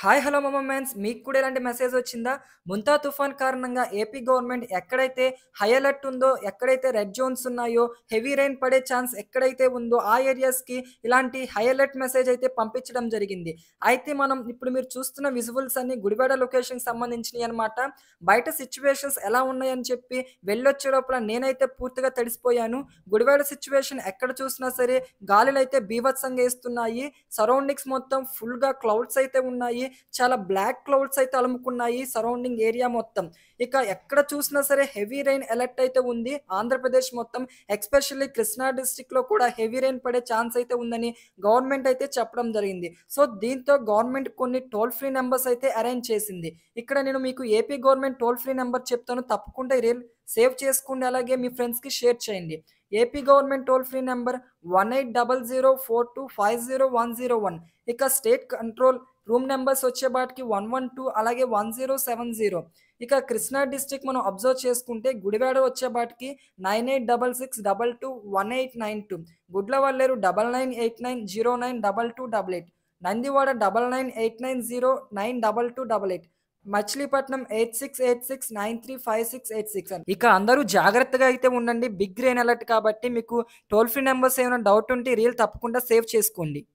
Hi! Hello మొమోమెన్స్ మీకు కూడా ఇలాంటి మెసేజ్ వచ్చిందా? ముంతా తుఫాన్ కారణంగా ఏపీ గవర్నమెంట్ ఎక్కడైతే హై అలర్ట్ ఉందో, ఎక్కడైతే రెడ్ జోన్స్ ఉన్నాయో, హెవీ రెయిన్ పడే ఛాన్స్ ఎక్కడైతే ఉందో ఆ ఏరియాస్‌కి ఇలాంటి హై అలర్ట్ మెసేజ్ అయితే పంపించడం జరిగింది. అయితే మనం ఇప్పుడు మీరు చూస్తున్న విజువల్స్ అన్నీ గుడివాడ లొకేషన్‌కి సంబంధించినయి అన్నమాట. బయట సిట్యుయేషన్స్ ఎలా ఉన్నాయని చెప్పి వెళ్ళొచ్చే లోపల నేనైతే పూర్తిగా తడిసిపోయాను. గుడివాడ సిట్యుయేషన్ ఎక్కడ చూసినా సరే గాలులైతే బీభత్సంగా ఏస్తున్నాయి. సరౌండింగ్స్ మొత్తం ఫుల్‌గా క్లౌడ్స్ అయితే ఉన్నాయి. చాలా బ్లాక్ క్లౌడ్స్ అయితే అలుముకున్నాయి సరౌండింగ్ ఏరియా మొత్తం. ఇక ఎక్కడ చూసినా సరే హెవీ రెయిన్ అలర్ట్ అయితే ఉంది. ఆంధ్రప్రదేశ్ మొత్తం ఎస్పెషల్లీ కృష్ణా డిస్ట్రిక్ట్‌లో కూడా హెవీ రెయిన్ పడే ఛాన్స్ అయితే ఉందని గవర్నమెంట్ అయితే చెప్పడం జరిగింది. సో, దీంతో గవర్నమెంట్ కొన్ని టోల్ ఫ్రీ నంబర్స్ అయితే అరేంజ్ చేసింది. ఇక్కడ నేను మీకు AP government toll free number చెప్తాను. తప్పకుండా ఈ సేవ్ చేసుకోండి. అలాగే మీ ఫ్రెండ్స్‌కి షేర్ చేయండి. AP government toll free number 180042500101. ఇక స్టేట్ కంట్రోల్ రూమ్ నంబర్స్ వచ్చేపాటికి 112 అలాగే 1070. ఇక కృష్ణా డిస్ట్రిక్ట్ మనం అబ్జర్వ్ చేసుకుంటే గుడివాడ వచ్చేపాటికి 9866221892, గుడ్లవల్లేరు 9989092288, నందివాడ 9989092288, మచిలీపట్నం 8686935686 అని. ఇక అందరూ జాగ్రత్తగా అయితే ఉండండి. బిగ్ రెయిన్ అలర్ట్ కాబట్టి మీకు టోల్ ఫ్రీ నంబర్స్ ఏమైనా డౌట్ ఉంటే తప్పకుండా సేవ్ చేసుకోండి.